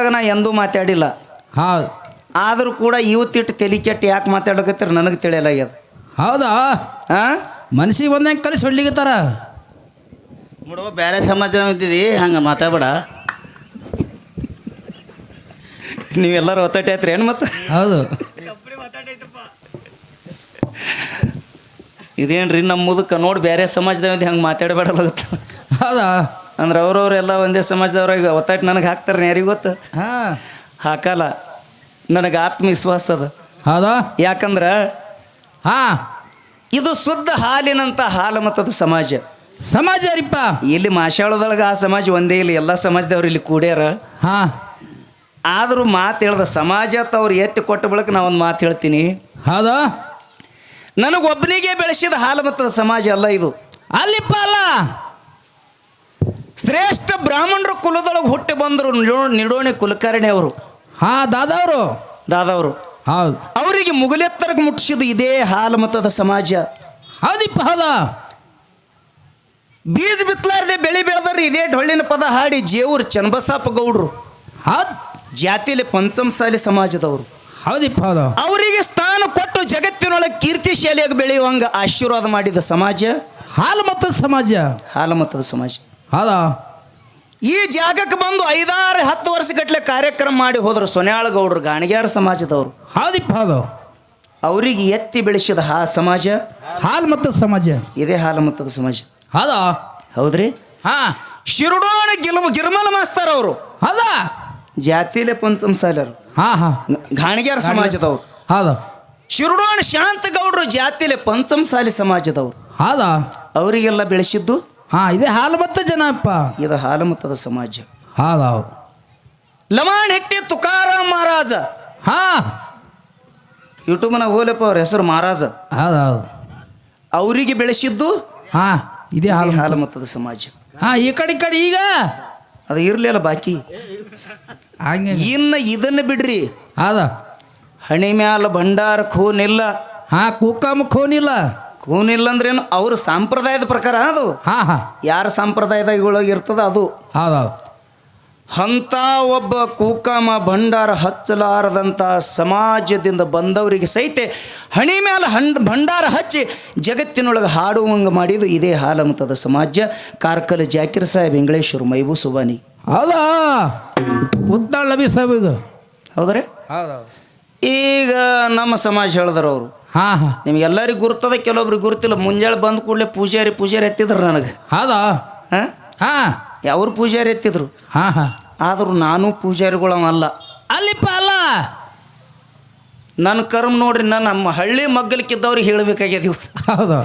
ನಾ ಎಂದೂ ಮಾತಾಡಿಲ್ಲ. ಹೌದು. ಆದರೂ ಕೂಡ ಇವತ್ತಿಟ್ಟು ತಲೆ ಕೆಟ್ಟು ಯಾಕೆ ಮಾತಾಡಕತ್ತೀರ ನನಗೆ ತಿಳಿಯಲ್ಲ ಆಗ್ಯದ. ಹೌದಾ? ಮನಸ್ಸಿಗೆ ಬಂದಂಗೆ ಕಲಿಸಿ ಹೊಡ್ಲಿಗತ್ತಾರ. ಬಿಡು, ಬೇರೆ ಸಮಾಜ ಇದ್ದೀವಿ, ಹಂಗೆ ಮಾತಾಡ್ಬೇಡ. ನೀವೆಲ್ಲರೂ ಒತ್ತಟ್ಟೆ ಆಯ್ತ್ರಿ ಏನು ಮತ್ತೆ? ಹೌದು. ಇದೇನ್ರಿ ನಮ್ಮ ಮುದಕ್ಕೆ ನೋಡಿ ಬೇರೆ ಸಮಾಜದವ್ದು ಹಂಗೆ ಮಾತಾಡಬೇಡಲಾಗುತ್ತೆ. ಹೌದಾ? ಅಂದ್ರೆ ಅವ್ರವ್ರೆಲ್ಲ ಒಂದೇ ಸಮಾಜದವ್ರಾಗ ಒತ್ತಾಟ ನನಗೆ ಹಾಕ್ತಾರೆ, ಯಾರಿಗೆ ಗೊತ್ತು? ಹಾಂ, ಹಾಕಲ್ಲ. ನನಗೆ ಆತ್ಮವಿಶ್ವಾಸ ಅದ. ಹೌದಾ? ಯಾಕಂದ್ರೆ ಹಾಂ, ಇದು ಶುದ್ಧ ಹಾಲಿನಂಥ ಹಾಲು ಮತದ ಸಮಾಜ. ಸಮಾಜ ರೀಪ್ಪ. ಇಲ್ಲಿ ಮಾಶಾಳದೊಳಗೆ ಆ ಸಮಾಜ ಒಂದೇ ಇಲ್ಲ, ಎಲ್ಲ ಸಮಾಜದವ್ರು ಇಲ್ಲಿ ಕೂಡ್ಯಾರ. ಹಾಂ, ಆದರೂ ಮಾತು ಹೇಳ್ದ ಸಮಾಜ ಅವ್ರು ಎತ್ತಿ ಕೊಟ್ಟ ಬಳಿಕ ನಾ ಒಂದು ಮಾತು ಹೇಳ್ತೀನಿ. ಹೌದಾ? ನನಗೊಬ್ಬನಿಗೆ ಬೆಳೆಸಿದ ಹಾಲು ಮತದ ಸಮಾಜ ಅಲ್ಲ ಇದು. ಅಲ್ಲಿಪ್ಪ ಅಲ್ಲ, ಶ್ರೇಷ್ಠ ಬ್ರಾಹ್ಮಣರ ಕುಲದೊಳಗೆ ಹುಟ್ಟಿ ಬಂದರು ನಿಡೋಣಿ ಕುಲಕರ್ಣಿ ಅವರು. ಹಾಂ, ದಾದವರು ಹೌದು. ಅವರಿಗೆ ಮುಗಲೆತ್ತರಕ್ಕೆ ಮುಟ್ಟಿಸಿದ ಇದೇ ಹಾಲು ಮತದ ಸಮಾಜ. ಹೌದಿಪ್ಪ. ಹೌದಾ? ಬೀಜ ಬಿತ್ತಲಾರ್ದೆ ಬೆಳೆ ಬೆಳೆದ್ರೆ ಇದೇ ಡೊಳ್ಳಿನ ಪದ ಹಾಡಿ ಜೇವ್ರು ಚನ್ನಬಸಪ್ಪ ಗೌಡ್ರು ಹೌದು. ಜಾತಿಯಲ್ಲಿ ಪಂಚಮಸಾಲಿ ಸಮಾಜದವರು. ಹೌದಿಪ್ಪ. ಹೌದು. ಅವರಿಗೆ ಸ್ಥಾನ ಕೊಟ್ಟು ಜಗತ್ತಿನೊಳಗೆ ಕೀರ್ತಿ ಶಾಲೆಯಾಗಿ ಬೆಳೆಯುವಂಗ ಆಶೀರ್ವಾದ ಮಾಡಿದ ಸಮಾಜ ಹಾಲು ಮತದ ಸಮಾಜ. ಹಾಲು ಮತದ ಸಮಾಜ. ಹೌದಾ? ಈ ಜಾಗಕ್ಕೆ ಬಂದು 5-10 ವರ್ಷಗಟ್ಟಲೆ ಕಾರ್ಯಕ್ರಮ ಮಾಡಿ ಹೋದ್ರು ಸೊನ್ಯಾಳ ಗೌಡ್ರು, ಗಾಣಿಗ್ಯಾರ ಸಮಾಜದವರು. ಹೌದಿಪ್ಪ. ಹೌದು. ಅವರಿಗೆ ಎತ್ತಿ ಬೆಳೆಸಿದ ಸಮಾಜ ಹಾಲು ಮತದ ಸಮಾಜ. ಇದೇ ಹಾಲು ಮತದ ಸಮಾಜ. ಹೌದಾ? ಹೌದ್ರಿ. ಹಾಂ, ಶಿರುಡೋಣ ಗಿರ್ಮಲ ಮಾಸ್ತರ್ ಅವರು ಹೌದಾ? ಜಾತಿಲೆ ಪಂಚಮಸಾಲರು. ಹಾಂ ಹಾಂ, ಗಾಣಿಗ್ಯಾರ ಸಮಾಜದವರು. ಹೌದು. ಶಿರುಡೋಣ ಶಾಂತ ಗೌಡ್ರು ಜಾತಿಲೆ ಪಂಚಮಸಾಲಿ ಸಮಾಜದವರು. ಹೌದಾ? ಅವರಿಗೆಲ್ಲ ಬೆಳೆಸಿದ್ದು ಹಾಂ, ಇದೇ ಹಾಲು ಮತ ಜನಪ್ಪ. ಇದು ಹಾಲು ಮತದ ಸಮಾಜ. ಹೌದೌದು. ಲಮಾಣ್ ಹೆಟ್ಟಿ ತುಕಾರಾಮ್ ಮಹಾರಾಜ. ಹಾಂ, ಯೂಟ್ಯೂಬ್ನಾಗ ಹೋಲಪ್ಪ ಅವ್ರ ಹೆಸರು ಮಹಾರಾಜ. ಹೌದೌದು. ಅವರಿಗೆ ಬೆಳೆಸಿದ್ದು ಹಾಂ, ಇದೇ ಹಾಲು ಮತದ ಸಮಾಜ. ಹಾಂ, ಈ ಕಡೆ ಈಗ ಅದು ಇರಲಿಲ್ಲ ಬಾಕಿ. ಹಂಗೆ ಇನ್ನು ಇದನ್ನು ಬಿಡ್ರಿ. ಹೌದಾ? ಹಣಿ ಮ್ಯಾಲ ಭಂಡಾರ ಖೂನಿಲ್ಲ. ಹಾಂ, ಕುಕ್ಕಮ್ಮ ಖೂನಿಲ್ಲ. ಖೂನಿಲ್ಲ ಅಂದ್ರೇನು? ಅವ್ರ ಸಂಪ್ರದಾಯದ ಪ್ರಕಾರ ಅದು. ಹಾಂ ಹಾಂ, ಯಾರ ಸಂಪ್ರದಾಯದೊಳಗೆ ಇರ್ತದ ಅದು. ಹೌದೌದು. ಅಂಥ ಒಬ್ಬ ಕೂಕಮ ಭಂಡಾರ ಹಚ್ಚಲಾರದಂಥ ಸಮಾಜದಿಂದ ಬಂದವರಿಗೆ ಸಹಿತ ಹಣಿ ಮೇಲೆ ಭಂಡಾರ ಹಚ್ಚಿ ಜಗತ್ತಿನೊಳಗೆ ಹಾಡುವಂಗೆ ಮಾಡಿದ್ದು ಇದೇ ಹಾಲು ಮತದ ಸಮಾಜ. ಕಾರ್ಕಲ್ ಜಾಕಿರ್ ಸಾಹೇಬ್ ಇಂಗ್ಲೇಶ್ವರ ಮೈಬೂ ಸುಬಾನಿ. ಹೌದಾ? ಉತ್ತಾಳ ನಬಿ ಸಾಹೇಬ್. ಹೌದ್ರಿ. ಹೌದೌದು. ಈಗ ನಮ್ಮ ಸಮಾಜ ಹೇಳಿದ್ರು ಅವರು. ಹಾಂ ಹಾಂ, ನಿಮ್ಗೆಲ್ಲರಿಗೂ ಗುರ್ತದ, ಕೆಲವೊಬ್ರಿಗೆ ಗುರುತಿಲ್ಲ. ಮುಂಜಾನೆ ಬಂದ ಕೂಡಲೇ ಪೂಜಾರಿ ಎತ್ತಿದ್ರು ನನಗೆ. ಹೌದಾ? ಹಾಂ ಹಾಂ, ಯಾವ್ರು ಪೂಜಾರಿ ಎತ್ತಿದ್ರು. ಹಾಂ ಹಾಂ, ಆದರೂ ನಾನು ಪೂಜಾರಿಗಳಲ್ಲ. ಅಲ್ಲಿಪ್ಪ ಅಲ್ಲ, ನನ್ನ ಕರ್ಮ ನೋಡ್ರಿ. ನಮ್ಮ ಹಳ್ಳಿ ಮಗ್ಗಲಿಕ್ಕಿದ್ದವ್ರಿಗೆ ಹೇಳಬೇಕಾಗ್ಯದ. ಹೌದು.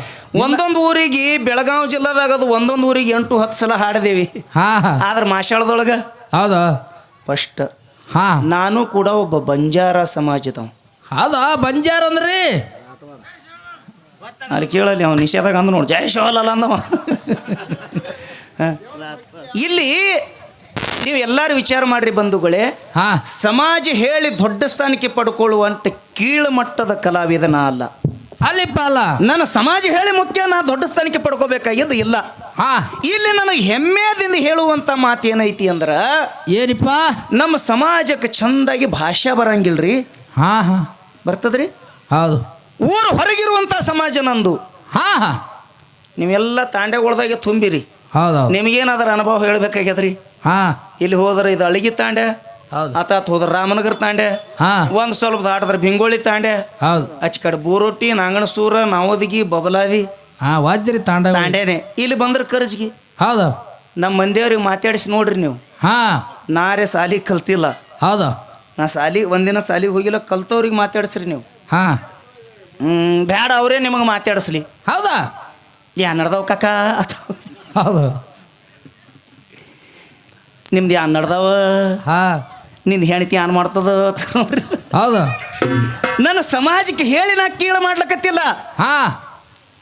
ಒಂದೊಂದು ಊರಿಗೆ ಬೆಳಗಾವಿ ಜಿಲ್ಲಾದಾಗ ಅದು ಒಂದೊಂದು ಊರಿಗೆ 8-10 ಸಲ ಹಾಡಿದೇವಿ. ಹಾಂ ಹಾಂ, ಆದ್ರೆ ಮಾಶಾಳದೊಳಗೆ ಹೌದಾ? ಫಸ್ಟ್ ಹಾಂ, ನಾನು ಕೂಡ ಒಬ್ಬ ಬಂಜಾರ ಸಮಾಜದವ. ಹೌದಾ? ಬಂಜಾರ ಅಂದ್ರಿ ಅಲ್ಲಿ ಕೇಳಲ್ಲಿ ಅವ್ನು ನಿಷೇಧಾಗ ಅಂದ ನೋಡಿ, ಜಯ ಶಿವಲ್ಲ ಅಂದವ. ಇಲ್ಲಿ ನೀವು ಎಲ್ಲರೂ ವಿಚಾರ ಮಾಡ್ರಿ ಬಂಧುಗಳೇ. ಹಾಂ, ಸಮಾಜ ಹೇಳಿ ದೊಡ್ಡ ಸ್ಥಾನಕ್ಕೆ ಪಡ್ಕೊಳ್ಳುವಂಥ ಕೀಳು ಮಟ್ಟದ ಕಲಾವಿದನ ಅಲ್ಲ. ಅಲ್ಲಿಪ್ಪ ಅಲ್ಲ, ನನ್ನ ಸಮಾಜ ಹೇಳಿ ಮುಖ್ಯ, ನಾ ದೊಡ್ಡ ಸ್ಥಾನಕ್ಕೆ ಪಡ್ಕೋಬೇಕಾಗಿದ್ದು ಇಲ್ಲ. ಹಾಂ, ಇಲ್ಲಿ ನನಗೆ ಹೆಮ್ಮೆದಿಂದ ಹೇಳುವಂಥ ಮಾತು ಏನೈತಿ ಅಂದ್ರೆ, ಏನಿಪ್ಪ? ನಮ್ಮ ಸಮಾಜಕ್ಕೆ ಚಂದಾಗಿ ಭಾಷೆ ಬರಂಗಿಲ್ರಿ. ಹಾಂ ಹಾಂ, ಬರ್ತದ್ರಿ. ಹೌದು. ಊರು ಹೊರಗಿರುವಂಥ ಸಮಾಜ ನಂದು. ಹಾಂ ಹಾಂ, ನೀವೆಲ್ಲ ತಾಂಡೆಗಳ್ದಾಗೆ ತುಂಬಿರಿ. ಹೌದೌದು. ನಿಮಗೇನಾದ್ರ ಅನುಭವ ಹೇಳ್ಬೇಕಾಗ್ಯದ್ರಿ. ಹಾಂ, ಇಲ್ಲಿ ಹೋದ್ರೆ ಇದು ಅಳಗಿ ತಾಂಡೆ, ಹೌದು. ಆತಾತ್ ಹೋದ್ರೆ ರಾಮನಗರ ತಾಂಡೆ, ಹಾಂ, ಒಂದು ಸ್ವಲ್ಪ ದಾಟಿದ್ರೆ ಬಿಂಗೋಳಿ ತಾಂಡೆ, ಹೌದು. ಆಚೆ ಕಡೆ ಬೂರೊಟ್ಟಿ, ನಾಂಗಣಸೂರ, ನಾವದಗಿ, ಬಬಲಾದಿ ಹಾಂ, ವಾಜ್ರಿ ತಾಂಡೇನೆ. ಇಲ್ಲಿ ಬಂದ್ರೆ ಕರ್ಜ್ಗಿ. ಹೌದು. ನಮ್ಮ ಮಂದಿಯವ್ರಿಗೆ ಮಾತಾಡಿಸಿ ನೋಡ್ರಿ ನೀವು. ಹಾಂ, ನಾರೇ ಸಾಲಿ ಕಲ್ತಿಲ್ಲ. ಹೌದು. ನಾ ಒಂದಿನ ಸಾಲಿಗೆ ಹೋಗಿಲ್ಲ. ಕಲ್ತವ್ರಿಗೆ ಮಾತಾಡಿಸ್ರಿ ನೀವು. ಹಾಂ, ಬ್ಯಾಡ, ಅವರೇ ನಿಮಗೆ ಮಾತಾಡಿಸ್ಲಿ. ಹೌದಾ? ಯಾನ್ ನಡ್ದಾವ ಕಾಕ? ಹೌದು. ನಿಮ್ದು ಯಾನ್ ನಡ್ದಾವ? ಹಾಂ, ನಿಂದು ಹೆಣ್ತಿ ಏನ್ ಮಾಡ್ತದ? ಹೌದು. ನನ್ನ ಸಮಾಜಕ್ಕೆ ಹೇಳಿ ನಾ ಕೀಳು ಮಾಡ್ಲಕತ್ತಿಲ್ಲ. ಹಾಂ,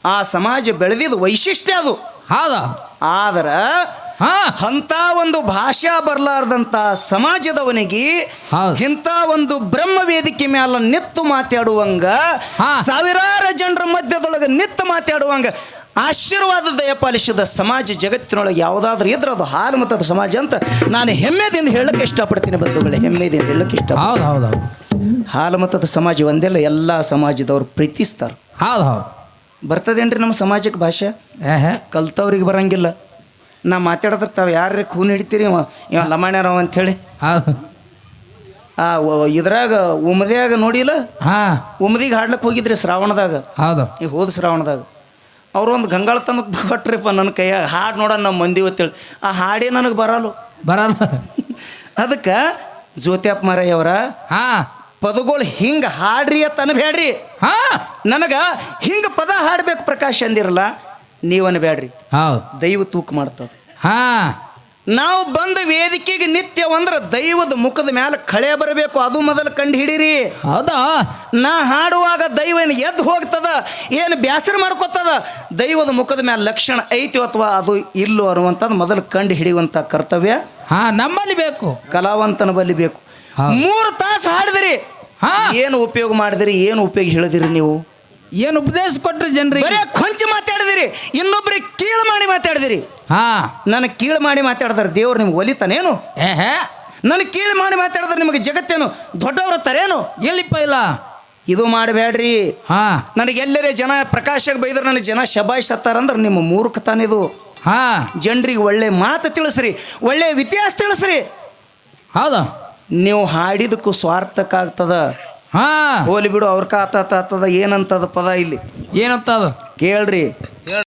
ಆ ಸಮಾಜ ಬೆಳೆದಿದ್ದು ವೈಶಿಷ್ಟ್ಯ ಅದು. ಹೌದು. ಆದ್ರೆ ಹಾಂ, ಅಂಥ ಒಂದು ಭಾಷಾ ಬರಲಾರ್ದಂಥ ಸಮಾಜದವನಿಗೆ ಇಂಥ ಒಂದು ಬ್ರಹ್ಮ ವೇದಿಕೆ ಮ್ಯಾಲ ನಿತ್ತು ಮಾತಾಡುವಂಗ, ಹಾಂ, ಸಾವಿರಾರು ಜನರ ಮಧ್ಯದೊಳಗೆ ನಿತ್ತು ಮಾತಾಡುವಂಗ ಆಶೀರ್ವಾದ ದಯಪಾಲಿಸಿದ ಸಮಾಜ ಜಗತ್ತಿನೊಳಗೆ ಯಾವುದಾದ್ರೂ ಇದ್ರೆ ಅದು ಹಾಲು ಮತದ ಸಮಾಜ ಅಂತ ನಾನು ಹೆಮ್ಮೆದಿಂದ ಹೇಳಕ್ಕೆ ಇಷ್ಟಪಡ್ತೀನಿ ಬಂಧುಗಳೇ, ಹೆಮ್ಮೆದಿಂದ ಹೇಳಕ್ಕೆ ಇಷ್ಟ. ಹೌದು ಹೌದು ಹೌದು ಹಾಲು ಮತದ ಸಮಾಜ ಒಂದೆಲ್ಲ ಎಲ್ಲ ಸಮಾಜದವ್ರು ಪ್ರೀತಿಸ್ತಾರೆ. ಹೌದು ಹೌದು. ಬರ್ತದೇನ್ರಿ ನಮ್ಮ ಸಮಾಜಕ್ಕೆ ಭಾಷೆ? ಕಲ್ತವ್ರಿಗೆ ಬರಂಗಿಲ್ಲ. ನಾ ಮಾತಾಡಿದ್ರೆ ತಾವು ಯಾರ್ರಿ ಖೂನ್ ಹಿಡಿತೀರಿ ಇವ ಲಮಾಣ್ಯರವ ಅಂಥೇಳಿ. ಹೌದು. ಇದ್ರಾಗ ಉಮದ್ಯಾಗ ನೋಡಿಲ್ಲ, ಹಾಂ ಉಮದಿಗೆ ಹಾಡ್ಲಿಕ್ಕೆ ಹೋಗಿದ್ರಿ ಶ್ರಾವಣದಾಗ. ಹೌದು. ಈಗ ಹೋದ ಶ್ರಾವಣದಾಗ ಅವ್ರು ಒಂದು ಗಂಗಾಳ ತಂದಕ್ಕೆ ಕೊಟ್ರಿಪ್ಪ ನನ್ನ ಕೈಯಾಗ ಹಾಡು ನೋಡೋಣ ನಮ್ಮ ಮಂದಿ ಅಂತೇಳಿ. ಆ ಹಾಡೇ ನನಗೆ ಬರಲ್ಲ. ಅದಕ್ಕೆ ಜ್ಯೋತ್ಯಪ್ಪ ಮಾರಯ್ಯವರ ಹಾಂ ಪದಗಳು ಹಿಂಗೆ ಹಾಡ್ರಿ ಅಂತ ಅನ್ಬೇಡ್ರಿ. ಹಾಂ ನನಗೆ ಹಿಂಗೆ ಪದ ಹಾಡಬೇಕು ಪ್ರಕಾಶ್ ಅಂದಿರಲ್ಲ, ನೀವು ಅನ್ಬೇಡ್ರಿ. ಹೌದು. ದೈವ ತೂಕ ಮಾಡ್ತದೆ. ಹಾಂ ನಾವು ಬಂದ ವೇದಿಕೆಗೆ ನಿತ್ಯ ಅಂದ್ರೆ ದೈವದ ಮುಖದ ಮೇಲೆ ಕಳೆ ಬರಬೇಕು, ಅದು ಮೊದಲು ಕಂಡು ಹಿಡೀರಿ. ಹೌದಾ? ನಾ ಹಾಡುವಾಗ ದೈವ ಏನು ಎದ್ದು ಹೋಗ್ತದ, ಏನು ಬ್ಯಾಸರ ಮಾಡ್ಕೊತದ, ದೈವದ ಮುಖದ ಮೇಲೆ ಲಕ್ಷಣ ಐತಿ ಅಥವಾ ಅದು ಇಲ್ಲೋ ಅನ್ನುವಂಥದ್ದು ಮೊದಲು ಕಂಡು ಹಿಡಿಯುವಂಥ ಕರ್ತವ್ಯ ನಮ್ಮಲ್ಲಿ ಬೇಕು, ಕಲಾವಂತನ ಬಲ್ಲಿ ಬೇಕು. 3 ತಾಸು ಹಾಡಿದಿರಿ, ಏನು ಉಪಯೋಗ ಮಾಡಿದಿರಿ, ಏನು ಉಪಯೋಗ ಹೇಳಿದಿರಿ? ನೀವು ಏನು ಉಪದೇಶ ಕೊಟ್ರಿ ಜನರಿಗೆ? ಬರೇ ಕೊಂಚ ಮಾತಾಡಿದಿರಿ, ಇನ್ನೊಬ್ಬರಿಗೆ ಕೀಳು ಮಾಡಿ ಮಾತಾಡಿದಿರಿ. ನನಗೆ ಕೀಳು ಮಾಡಿ ಮಾತಾಡಿದ್ರೆ ದೇವ್ರು ನಿಮ್ಗೆ ಒಲಿತಾನೇನು? ನನಗೆ ಕೀಳು ಮಾಡಿ ಮಾತಾಡಿದ್ರೆ ನಿಮಗೆ ಜಗತ್ತೇನು ದೊಡ್ಡವ್ರ ತರೇನು? ಎಲ್ಲಿಪ್ಪ ಇಲ್ಲ. ಇದು ಮಾಡಬೇಡ್ರಿ. ನನಗೆ ಎಲ್ಲರೇ ಜನ ಪ್ರಕಾಶಕ್ಕೆ ಬೈದ್ರೆ ನನಗೆ ಜನ ಶಬಾಷ್ ಸತ್ತಾರಂದ್ರೆ ನಿಮ್ಮ ಮೂರ್ಖತಾನಿದು. ಜನರಿಗೆ ಒಳ್ಳೆ ಮಾತು ತಿಳಿಸ್ರಿ, ಒಳ್ಳೆ ಇತಿಹಾಸ ತಿಳಿಸ್ರಿ. ಹೌದಾ? ನೀವು ಹಾಡಿದಕ್ಕೂ ಸ್ವಾರ್ಥಕ್ಕಾಗ್ತದ. ಹೋಲಿ ಬಿಡು, ಅವ್ರ ಕಾತದ ಏನಂತದ ಪದ ಇಲ್ಲಿ ಏನಂತದ ಕೇಳ್ರಿ.